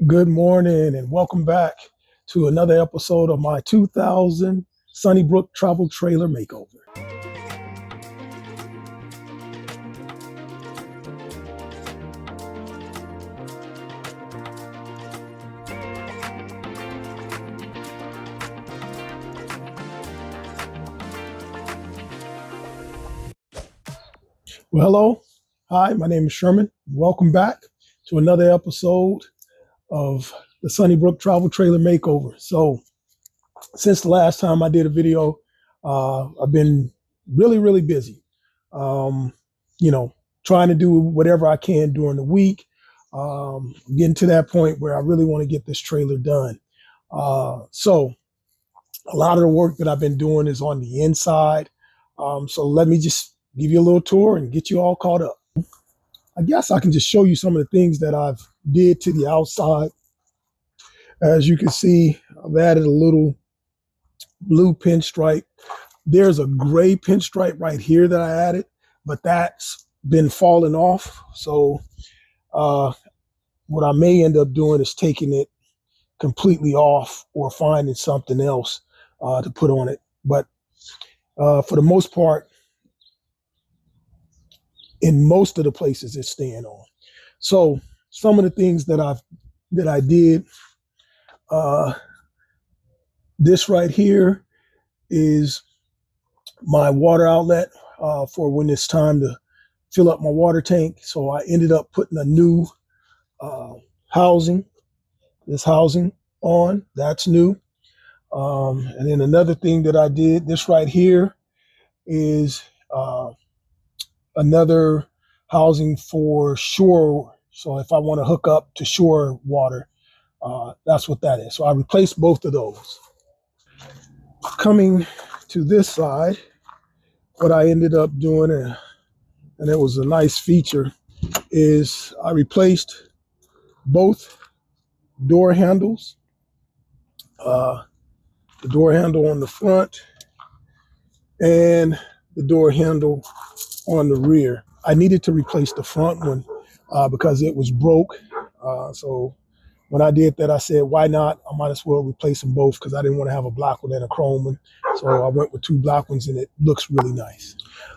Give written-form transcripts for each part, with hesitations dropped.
Good morning and welcome back to another episode of my 2000 Sunnybrook Travel Trailer Makeover. Well, hello. Hi, my name is Sherman. Welcome back to another episode of the Sunnybrook Travel Trailer Makeover. So, since the last time I did a video, I've been really busy. Um, you know, trying to do whatever I can during the week. Getting to that point where I really want to get this trailer done. So a lot of the work that I've been doing is on the inside. So let me just give you a little tour and get you all caught up. I guess I can just show you some of the things that I've did to the outside. As you can see, I've added a little blue pinstripe. There's a gray pinstripe right here that I added, but that's been falling off. So what I may end up doing is taking it completely off or finding something else to put on it. But for the most part, in most of the places it's staying on. So some of the things that I did, this right here is my water outlet for when it's time to fill up my water tank. So I ended up putting a new housing, this housing on, that's new. And then another thing that I did, this right here is another housing for shore. So if I want to hook up to shore water, that's what that is. So I replaced both of those. Coming to this side, what I ended up doing, and it was a nice feature, is I replaced both door handles, the door handle on the front and the door handle on the rear. I needed to replace the front one because it was broke. So when I did that, I said, why not? I might as well replace them both because I didn't want to have a black one and a chrome one. So I went with two black ones and it looks really nice.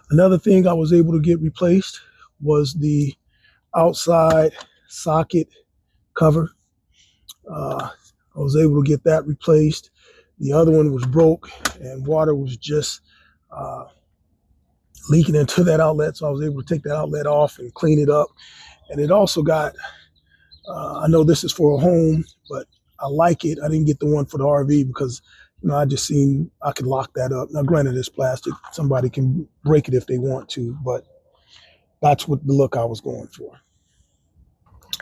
Another thing I was able to get replaced was the outside socket cover. I was able to get that replaced. The other one was broke and water was just leaking into that outlet. So I was able to take that outlet off and clean it up. And it also got, I know this is for a home, but I like it. I didn't get the one for the RV because, I just seen I could lock that up. Now, granted, it's plastic. Somebody can break it if they want to, but that's what the look I was going for.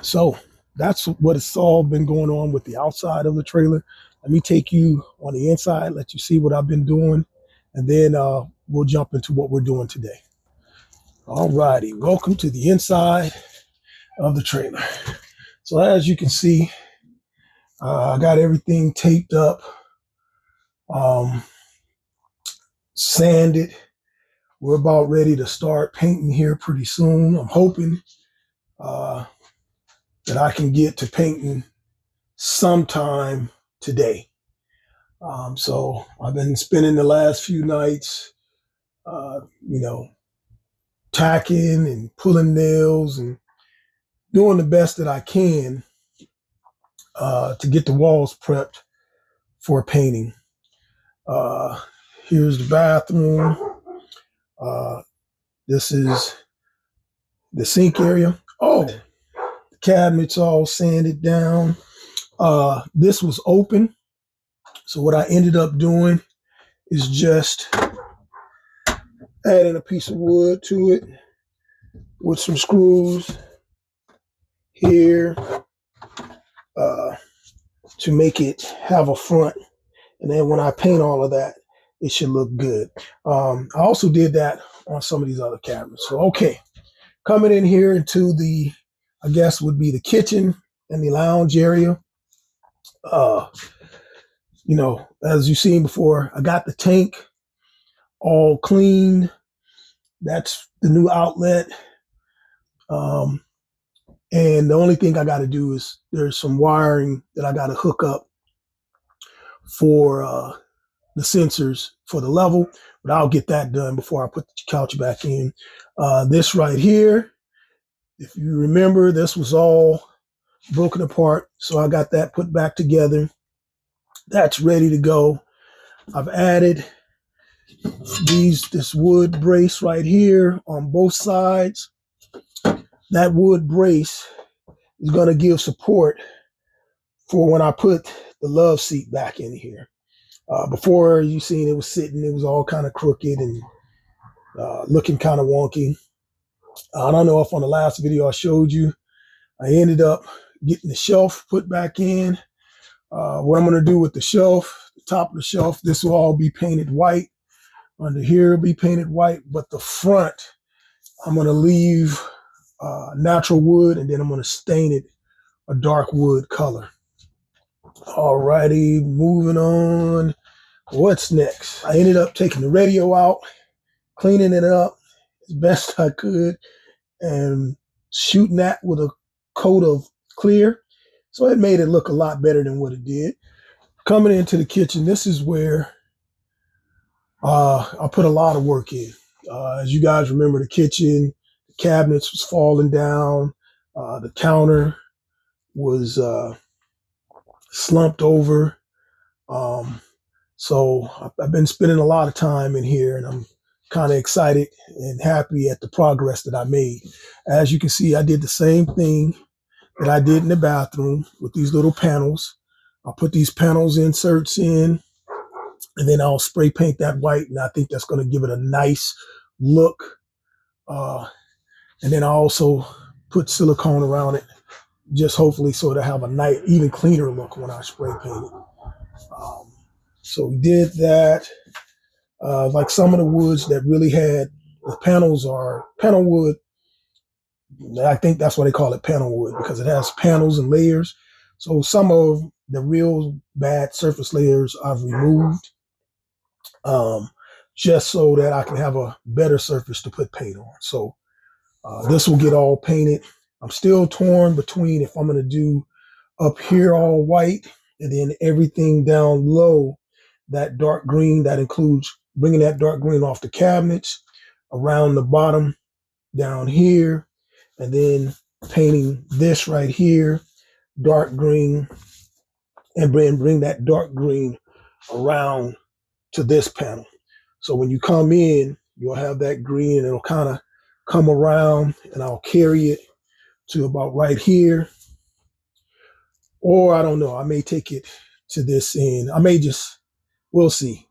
So that's what it's all been going on with the outside of the trailer. Let me take you on the inside, let you see what I've been doing, and then we'll jump into what we're doing today. All righty, welcome to the inside of the trailer. So as you can see, I got everything taped up, sanded. We're about ready to start painting here pretty soon. I'm hoping that I can get to painting sometime today. So I've been spending the last few nights, tacking and pulling nails and doing the best that I can to get the walls prepped for painting. Here's the bathroom. This is the sink area. Oh, the cabinets all sanded down. This was open. So what I ended up doing is just adding a piece of wood to it with some screws here to make it have a front. And then when I paint all of that, it should look good. I also did that on some of these other cabinets. So, okay, coming in here into the, I guess would be the kitchen and the lounge area. As you've seen before, I got the tank all clean. That's the new outlet. And the only thing I got to do is there's some wiring that I got to hook up for the sensors for the level, but I'll get that done before I put the couch back in. This right here, if you remember, this was all broken apart. So I got that put back together. That's ready to go. I've added this wood brace right here on both sides. That wood brace is going to give support for when I put the love seat back in here. Before, you seen it was sitting, it was all kind of crooked and looking kind of wonky. I don't know if on the last video I showed you, I ended up getting the shelf put back in. What I'm going to do with the shelf, the top of the shelf, this will all be painted white. Under here will be painted white, but the front, I'm going to leave natural wood, and then I'm going to stain it a dark wood color. Alrighty, moving on. What's next? I ended up taking the radio out, cleaning it up as best I could, and shooting that with a coat of clear. So it made it look a lot better than what it did. Coming into the kitchen, this is where I put a lot of work in. As you guys remember, the kitchen, the cabinets was falling down. The counter was slumped over. So I've been spending a lot of time in here, and I'm kind of excited and happy at the progress that I made. As you can see, I did the same thing that I did in the bathroom with these little panels. I'll put these panels inserts in, and then I'll spray paint that white, and I think that's going to give it a nice look. And then I also put silicone around it, just hopefully so it'll have a nice, even cleaner look when I spray paint it. So we did that. Like some of the woods that really had, the panels are panel wood. I think that's why they call it panel wood, because it has panels and layers. So some of the real bad surface layers I've removed, just so that I can have a better surface to put paint on. So this will get all painted. I'm still torn between if I'm going to do up here all white and then everything down low, that dark green. That includes bringing that dark green off the cabinets, around the bottom down here, and then painting this right here dark green, and bring that dark green around to this panel. So when you come in, you'll have that green, and it'll kind of come around, and I'll carry it to about right here. Or I don't know, I may take it to this end. I may just, we'll see.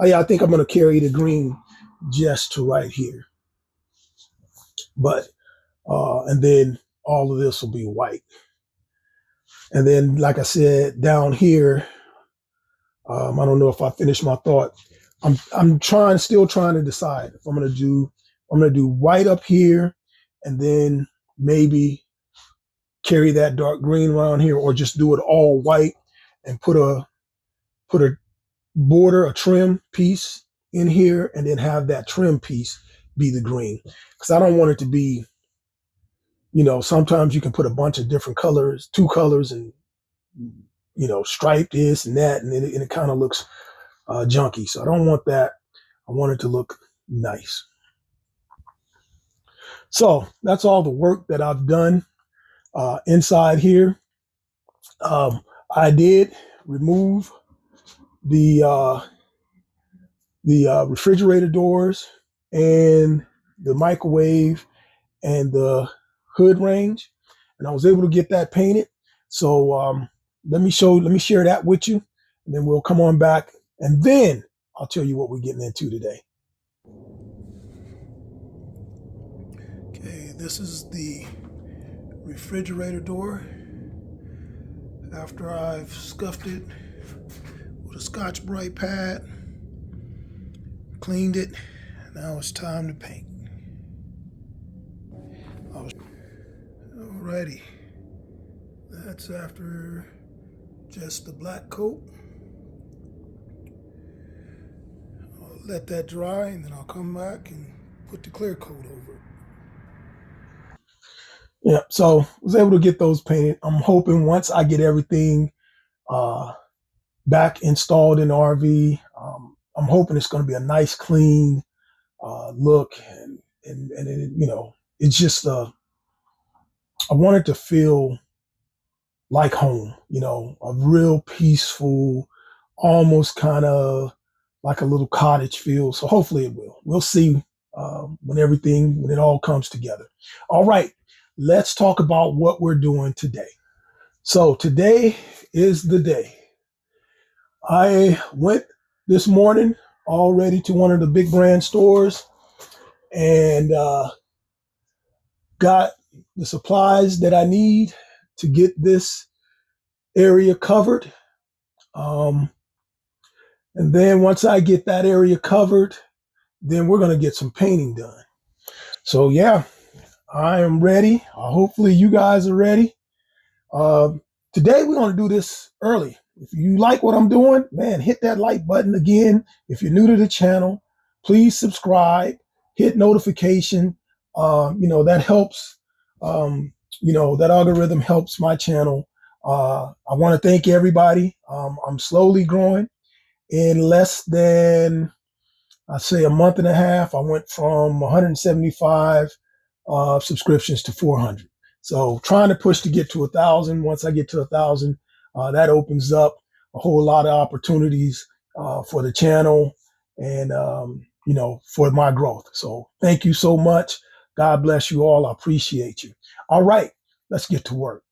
I think I'm going to carry the green just to right here. But, and then all of this will be white. And then, like I said, down here, I don't know if I finished my thought. I'm still trying to decide if I'm going to do white up here, and then maybe carry that dark green around here, or just do it all white and put a border, a trim piece in here, and then have that trim piece be the green. Because I don't want it to be, sometimes you can put a bunch of different colors, two colors, and stripe this and that, and it kind of looks junky. So I don't want that. I want it to look nice. So that's all the work that I've done inside here. I did remove the refrigerator doors and the microwave and the hood range, and I was able to get that painted. So let me share that with you, and then we'll come on back, and then I'll tell you what we're getting into today. Okay, this is the refrigerator door after I've scuffed it with a Scotch-Brite pad, cleaned it. Now it's time to paint. Alrighty, that's after just the black coat. I'll let that dry, and then I'll come back and put the clear coat over it. Yeah, so was able to get those painted. I'm hoping once I get everything uh, back installed in the RV, I'm hoping it's going to be a nice, clean look, and it, it's just I want it to feel like home, a real peaceful, almost kind of like a little cottage feel. So hopefully it will. We'll see when it all comes together. All right, let's talk about what we're doing today. So today is the day. I went this morning already to one of the big brand stores and got the supplies that I need to get this area covered. Um, and then once I get that area covered, then we're going to get some painting done. So yeah, I am ready. Hopefully you guys are ready. Uh, Today we're going to do this early. If you like what I'm doing, man, hit that like button again. If you're new to the channel, please subscribe, hit notification. That helps. That algorithm helps my channel. I want to thank everybody. I'm slowly growing. In less than, I'd say, a month and a half, I went from 175 subscriptions to 400. So trying to push to get to 1,000. Once I get to 1,000, that opens up a whole lot of opportunities for the channel and for my growth. So thank you so much. God bless you all. I appreciate you. All right, let's get to work.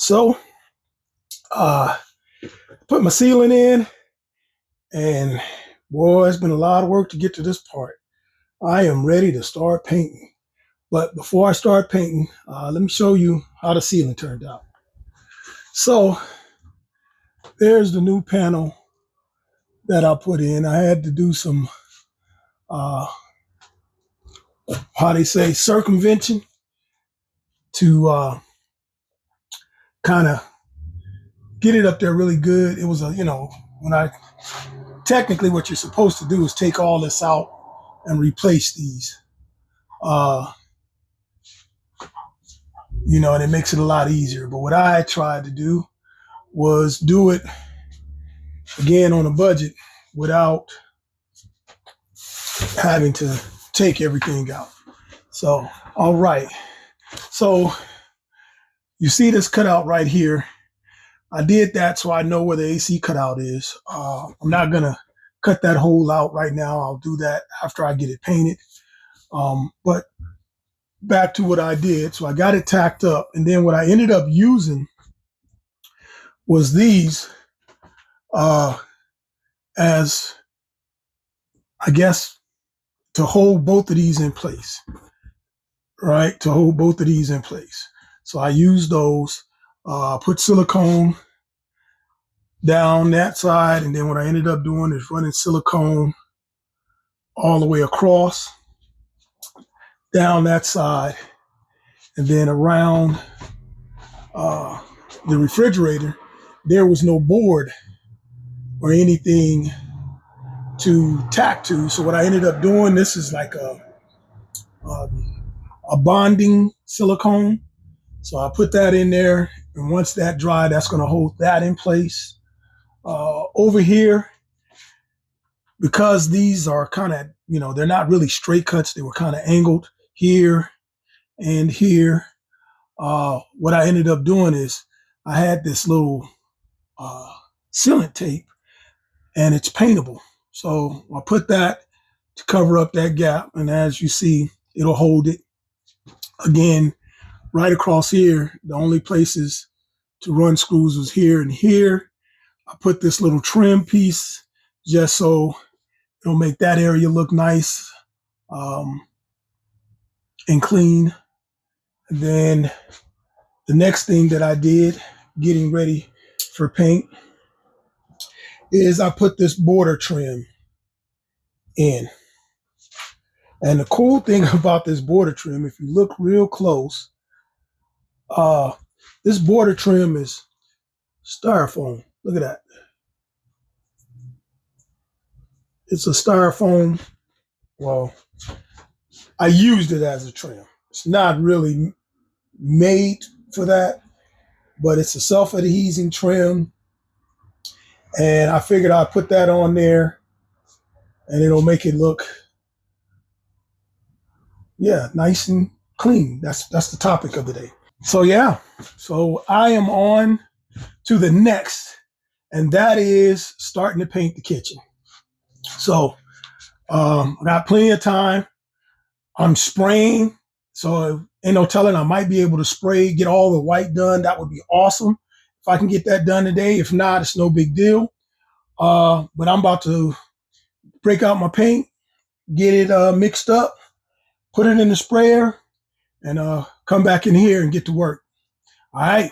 So put my ceiling in, and boy, it's been a lot of work to get to this part. I am ready to start painting. But before I start painting, let me show you how the ceiling turned out. So there's the new panel that I put in. I had to do some, how they say, circumvention to kind of get it up there really good. It was technically what you're supposed to do is take all this out and replace these. And it makes it a lot easier. But what I tried to do was do it again on a budget without having to take everything out. So, all right. So you see this cutout right here. I did that so I know where the AC cutout is. I'm not going to cut that hole out right now. I'll do that after I get it painted. But back to what I did. So I got it tacked up. And then what I ended up using was these as, I guess, to hold both of these in place, right? To hold both of these in place. So I used those, put silicone down that side. And then what I ended up doing is running silicone all the way across, down that side, and then around the refrigerator. There was no board or anything to tack to. So what I ended up doing, this is like a bonding silicone. So I put that in there, and once that dry, that's going to hold that in place. Over here, because these are kind of, they're not really straight cuts. They were kind of angled here and here. What I ended up doing is I had this little sealant tape, and it's paintable. So I put that to cover up that gap. And as you see, it'll hold it. Again, right across here, the only places to run screws was here and here. I put this little trim piece just so it'll make that area look nice and clean. And then the next thing that I did, getting ready for paint, is I put this border trim in. And the cool thing about this border trim, if you look real close, this border trim is styrofoam. Look at that. It's a styrofoam. Well, I used it as a trim. It's not really made for that, but it's a self-adhesing trim. And I figured I'd put that on there and it'll make it look, nice and clean. That's the topic of the day. So so I am on to the next, and that is starting to paint the kitchen. So I got plenty of time. I'm spraying, so ain't no telling, I might be able to spray, get all the white done. That would be awesome if I can get that done today. If not, it's no big deal. But I'm about to break out my paint, get it mixed up, put it in the sprayer, and come back in here and get to work. All right.